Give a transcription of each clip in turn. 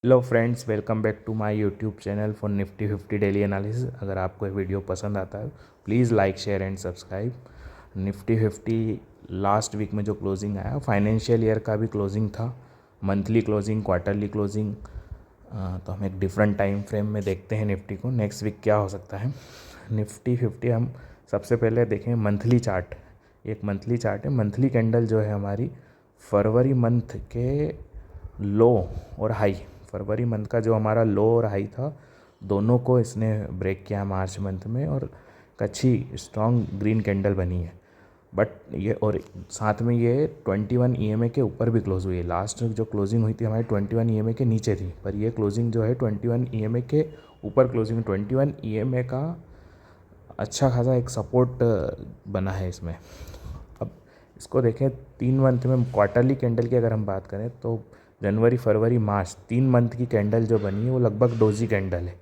Hello friends, welcome back to my YouTube channel for Nifty 50 daily analysis. अगर आपको ये video पसंद आता है please like share and subscribe. Nifty 50 last week में जो क्लोजिंग आया फाइनेंशियल ईयर का भी क्लोजिंग था, मंथली क्लोजिंग, क्वार्टरली क्लोजिंग। तो हम एक डिफरेंट टाइम फ्रेम में देखते हैं निफ्टी को नेक्स्ट वीक क्या हो सकता है। निफ्टी 50 हम सबसे पहले देखें मंथली चार्ट। एक मंथली चार्ट है। मंथली कैंडल जो है हमारी फरवरी मंथ के लो और हाई, फरवरी मंथ का जो हमारा लो और हाई था दोनों को इसने ब्रेक किया मार्च मंथ में, और एक अच्छी स्ट्रॉन्ग ग्रीन कैंडल बनी है। बट ये और साथ में ये 21 ईएमए के ऊपर भी क्लोज हुई है। लास्ट जो क्लोजिंग हुई थी हमारी 21 ईएमए के नीचे थी, पर ये क्लोजिंग जो है 21 ईएमए के ऊपर क्लोजिंग। 21 ईएमए का अच्छा खासा एक सपोर्ट बना है इसमें। अब इसको देखें 3 मंथ में क्वार्टरली कैंडल की अगर हम बात करें तो जनवरी फरवरी मार्च 3 मंथ की कैंडल जो बनी है वो लगभग डोजी कैंडल है,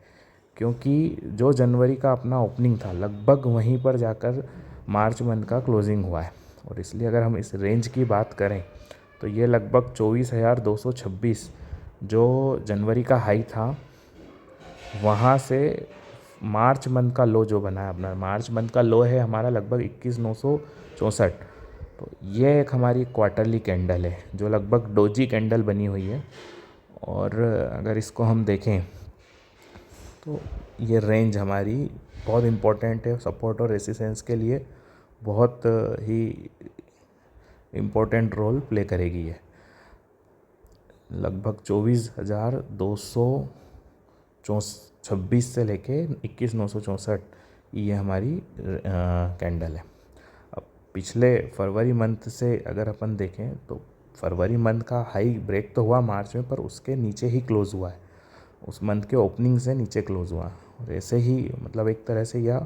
क्योंकि जो जनवरी का अपना ओपनिंग था लगभग वहीं पर जाकर मार्च मंथ का क्लोजिंग हुआ है। और इसलिए अगर हम इस रेंज की बात करें तो ये लगभग 24,226 जो जनवरी का हाई था वहाँ से मार्च मंथ का लो जो बना है अपना, मार्च मंथ का लो है हमारा लगभग 21,964। तो ये एक हमारी क्वार्टरली कैंडल है जो लगभग डोजी कैंडल बनी हुई है। और अगर इसको हम देखें तो ये रेंज हमारी बहुत इम्पोर्टेंट है सपोर्ट और रेसिस्टेंस के लिए, बहुत ही इम्पोर्टेंट रोल प्ले करेगी ये। लगभग 24,226 से लेके 21,964 ये हमारी कैंडल है। अब पिछले फरवरी मंथ से अगर अपन देखें तो फरवरी मंथ का हाई ब्रेक तो हुआ मार्च में, पर उसके नीचे ही क्लोज हुआ है। उस मंथ के ओपनिंग से नीचे क्लोज हुआ, और ऐसे ही मतलब एक तरह से या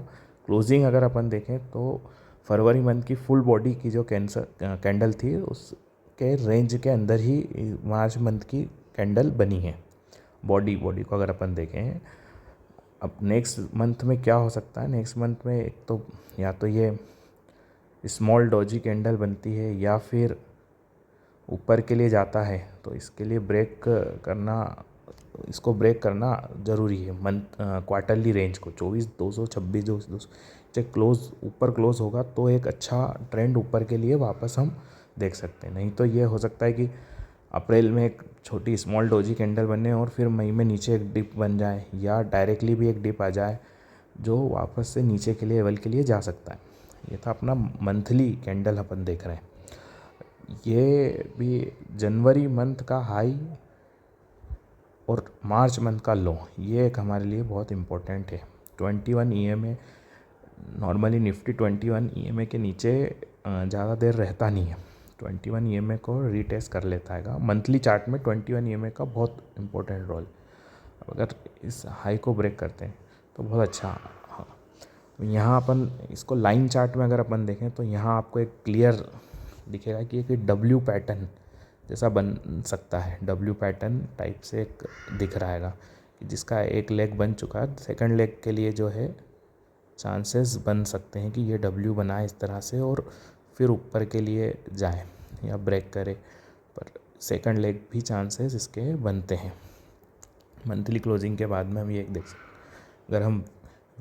क्लोजिंग अगर अपन देखें तो फरवरी मंथ की फुल बॉडी की जो कैंडल थी उसके रेंज के अंदर ही मार्च मंथ की कैंडल बनी है। बॉडी को अगर अपन देखें अब नेक्स्ट मंथ में क्या हो सकता है। नेक्स्ट मंथ में एक तो या तो ये स्मॉल डोजी कैंडल बनती है या फिर ऊपर के लिए जाता है, तो इसके लिए इसको ब्रेक करना ज़रूरी है। मंथ क्वार्टरली रेंज को 24,226 जो क्लोज ऊपर क्लोज होगा तो एक अच्छा ट्रेंड ऊपर के लिए वापस हम देख सकते हैं। नहीं तो ये हो सकता है कि अप्रैल में एक छोटी स्मॉल डोजी कैंडल बने और फिर मई में नीचे एक डिप बन जाए, या डायरेक्टली भी एक डिप आ जाए जो वापस से नीचे के लेवल के लिए जा सकता है। ये था अपना मंथली कैंडल अपन देख रहे हैं। ये भी जनवरी मंथ का हाई और मार्च मंथ का लो, ये एक हमारे लिए बहुत इम्पोर्टेंट है। 21 ईएमए नॉर्मली निफ्टी 21 ईएमए के नीचे ज़्यादा देर रहता नहीं है। 21 ईएमए को रीटेस्ट कर लेता है। मंथली चार्ट में 21 ईएमए का बहुत इंपॉर्टेंट रोल। अगर इस हाई को ब्रेक करते हैं तो बहुत अच्छा। हाँ, यहाँ अपन इसको लाइन चार्ट में अगर अपन देखें तो यहाँ आपको एक क्लियर दिखेगा कि एक डब्ल्यू पैटर्न जैसा बन सकता है। डब्ल्यू पैटर्न टाइप से एक दिख रहा है कि जिसका एक लेग बन चुका है, सेकंड लेग के लिए जो है चांसेस बन सकते हैं कि ये डब्ल्यू बनाए इस तरह से और फिर ऊपर के लिए जाए या ब्रेक करे, पर सेकंड लेग भी चांसेस इसके बनते हैं। मंथली क्लोजिंग के बाद में हम ये देख सकते हैं। अगर हम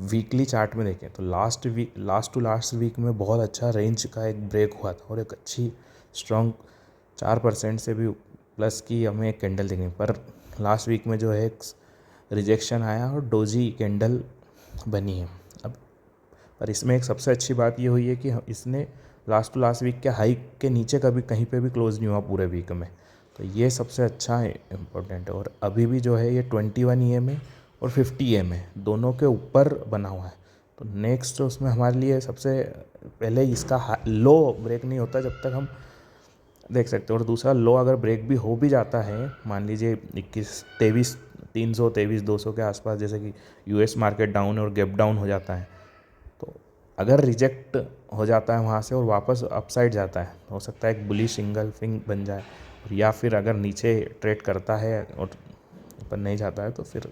वीकली चार्ट में देखें तो लास्ट टू लास्ट वीक में बहुत अच्छा रेंज का एक ब्रेक हुआ था और एक अच्छी स्ट्रॉन्ग 4% से भी प्लस की हमें एक कैंडल देखनी, पर लास्ट वीक में जो है एक रिजेक्शन आया और डोजी कैंडल बनी है। अब पर इसमें एक सबसे अच्छी बात ये हुई है कि इसने लास्ट टू लास्ट वीक के हाई के नीचे कभी कहीं पे भी क्लोज नहीं हुआ पूरे वीक में, तो ये सबसे अच्छा इम्पोर्टेंट है। और अभी भी जो है ये 21 ईएमए और 50 ईएमए दोनों के ऊपर बना हुआ है। तो नेक्स्ट उसमें हमारे लिए सबसे पहले इसका लो ब्रेक नहीं होता जब तक हम देख सकते हैं। और दूसरा लो अगर ब्रेक भी हो भी जाता है, मान लीजिए 23,200 के आसपास, जैसे कि यूएस मार्केट डाउन और गैप डाउन हो जाता है, तो अगर रिजेक्ट हो जाता है वहाँ से और वापस अपसाइड जाता है तो हो सकता है एक बुलिश सिंगल फिंग बन जाए। या फिर अगर नीचे ट्रेड करता है और ऊपर नहीं जाता है तो फिर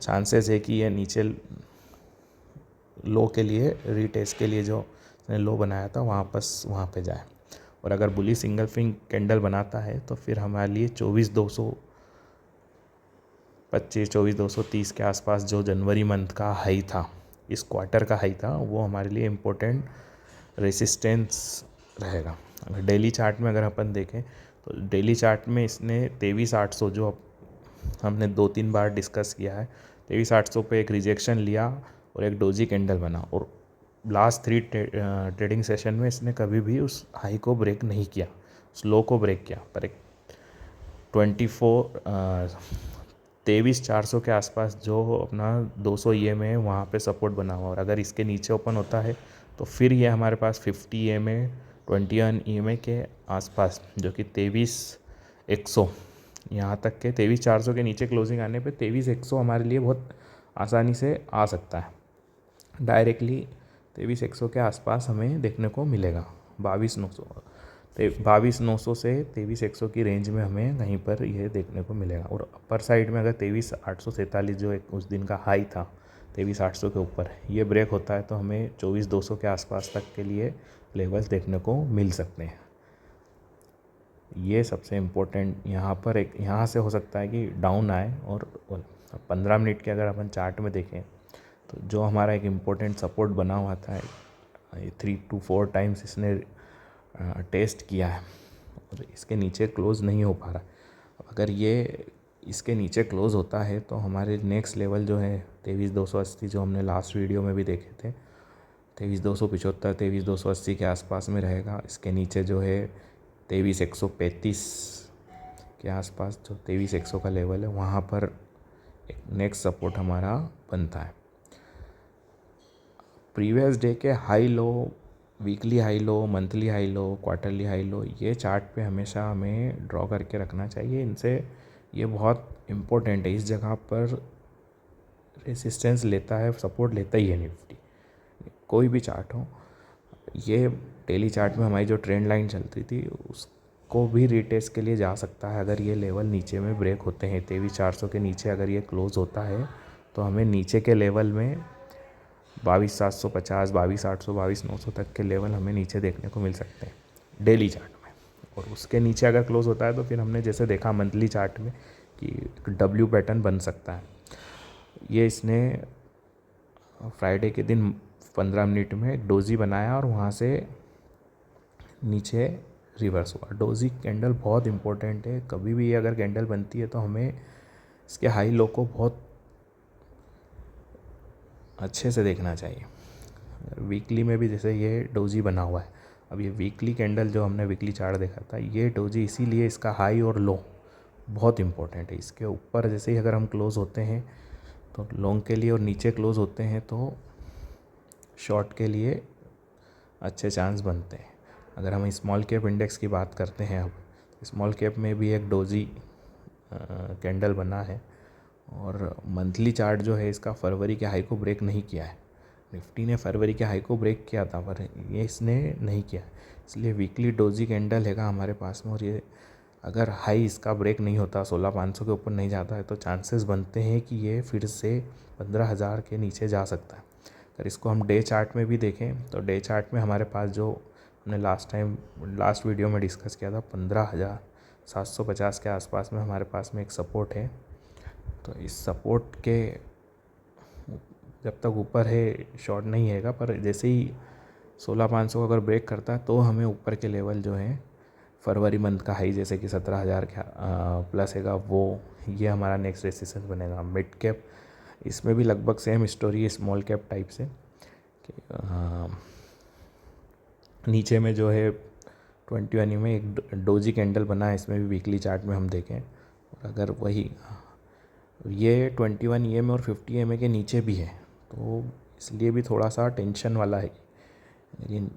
चांसेस है कि ये नीचे लो के लिए रीटेस्ट के लिए जो लो बनाया था वापस वहाँ पे जाए। और अगर बुली सिंगल फिंग कैंडल बनाता है तो फिर हमारे लिए 24,200 24,230 के आसपास जो जनवरी मंथ का हाई था, इस क्वार्टर का हाई था, वो हमारे लिए इम्पोर्टेंट रेसिस्टेंस रहेगा। अगर डेली चार्ट में अगर अपन देखें तो डेली चार्ट में इसने 23,800 जो हमने 2-3 बार डिस्कस किया है, 23,800 पे एक रिजेक्शन लिया और एक डोजी कैंडल बना, और लास्ट 3 ट्रेडिंग सेशन में इसने कभी भी उस हाई को ब्रेक नहीं किया, उस लो को ब्रेक किया। पर एक 23,400 के आसपास जो अपना 200 EMA है वहाँ पे सपोर्ट बना हुआ, और अगर इसके नीचे ओपन होता है तो फिर ये हमारे पास 50 EMA 21 EMA के आसपास, जो कि 23,100 यहाँ तक के 23,400 के नीचे क्लोजिंग आने पे 23,100 हमारे लिए बहुत आसानी से आ सकता है। डायरेक्टली 23,100 के आसपास हमें देखने को मिलेगा। 22,900 से 23,100 की रेंज में हमें कहीं पर यह देखने को मिलेगा। और अपर साइड में अगर 23,843 जो एक उस दिन का हाई था 23,800 के ऊपर, ये ब्रेक होता है तो हमें 24,200 के आसपास तक के लिए लेवल्स देखने को मिल सकते हैं। ये सबसे इम्पोर्टेंट यहाँ पर एक यहाँ से हो सकता है कि डाउन आए, और 15 मिनट के अगर अपन चार्ट में देखें तो जो हमारा एक इम्पोर्टेंट सपोर्ट बना हुआ था 3 to 4 टाइम्स इसने टेस्ट किया है, और इसके नीचे क्लोज़ नहीं हो पा रहा। अगर ये इसके नीचे क्लोज़ होता है तो हमारे नेक्स्ट लेवल जो है 23,280 जो हमने लास्ट वीडियो में भी देखे थे, 23,275 23,280 के आसपास में रहेगा। इसके नीचे जो है 23,135 के आसपास जो 23,100 का लेवल है, वहाँ पर एक नेक्स्ट सपोर्ट हमारा बनता है। प्रीवियस डे के high low, weekly high low, monthly high low, quarterly high low, ये चार्ट पे हमेशा हमें ड्रॉ करके रखना चाहिए। इनसे ये बहुत इम्पोर्टेंट है, इस जगह पर रेसिस्टेंस लेता है, सपोर्ट लेता ही है निफ्टी, कोई भी चार्ट हो। ये डेली चार्ट में हमारी जो ट्रेंड लाइन चलती थी उसको भी रिटेस्ट के लिए जा सकता है अगर ये लेवल नीचे में ब्रेक होते हैं। 23,400 के नीचे अगर ये क्लोज़ होता है तो हमें नीचे के लेवल में 22,750, 22,800, 22,900 तक के लेवल हमें नीचे देखने को मिल सकते हैं डेली चार्ट में। और उसके नीचे अगर क्लोज़ होता है तो फिर हमने जैसे देखा मंथली चार्ट में कि डब्ल्यू पैटर्न बन सकता है। ये इसने फ्राइडे के दिन 15 मिनट में एक डोजी बनाया और वहाँ से नीचे रिवर्स हुआ। डोजी कैंडल बहुत इंपॉर्टेंट है, कभी भी अगर कैंडल बनती है तो हमें इसके हाई लो को बहुत अच्छे से देखना चाहिए। वीकली में भी जैसे ये डोजी बना हुआ है, अब ये वीकली कैंडल जो हमने वीकली चार्ट देखा था, ये डोजी इसीलिए इसका हाई और लो बहुत इंपॉर्टेंट है। इसके ऊपर जैसे ही अगर हम क्लोज़ होते हैं तो लॉन्ग के लिए, और नीचे क्लोज़ होते हैं तो शॉर्ट के लिए अच्छे चांस बनते हैं। अगर हम स्मॉल कैप इंडेक्स की बात करते हैं, अब स्मॉल कैप में भी एक डोजी कैंडल बना है, और मंथली चार्ट जो है इसका फरवरी के हाई को ब्रेक नहीं किया है। निफ्टी ने फरवरी के हाई को ब्रेक किया था पर ये इसने नहीं किया, इसलिए वीकली डोजी कैंडल हैगा हमारे पास में। और ये अगर हाई इसका ब्रेक नहीं होता, 16,500 के ऊपर नहीं जाता है, तो चांसेस बनते हैं कि ये फिर से 15,000 के नीचे जा सकता है। अगर इसको हम डे चार्ट में भी देखें तो डे चार्ट में हमारे पास जो हमने लास्ट वीडियो में डिस्कस किया था 15,750 के आसपास में हमारे पास में एक सपोर्ट है। तो इस सपोर्ट के जब तक ऊपर है शॉर्ट नहीं हैगा, पर जैसे ही 16,500 अगर ब्रेक करता है तो हमें ऊपर के लेवल जो है फरवरी मंथ का हाई जैसे कि 17,000 का प्लस हैगा, वो ये हमारा नेक्स्ट रेजिस्टेंस बनेगा। मिड कैप इसमें भी लगभग सेम स्टोरी है स्मॉल कैप टाइप से कि नीचे में जो है 21 में एक डोजी कैंडल बना है, इसमें भी वीकली चार्ट में हम देखें, और अगर वही ये 21 EMA और 50 EMA के नीचे भी है तो इसलिए भी थोड़ा सा टेंशन वाला है। लेकिन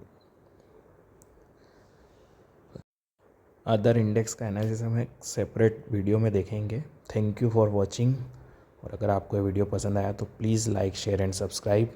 अदर इंडेक्स का एनालिसिस हम एक सेपरेट वीडियो में देखेंगे। थैंक यू फॉर वॉचिंग, और अगर आपको ये वीडियो पसंद आया तो please like share and subscribe.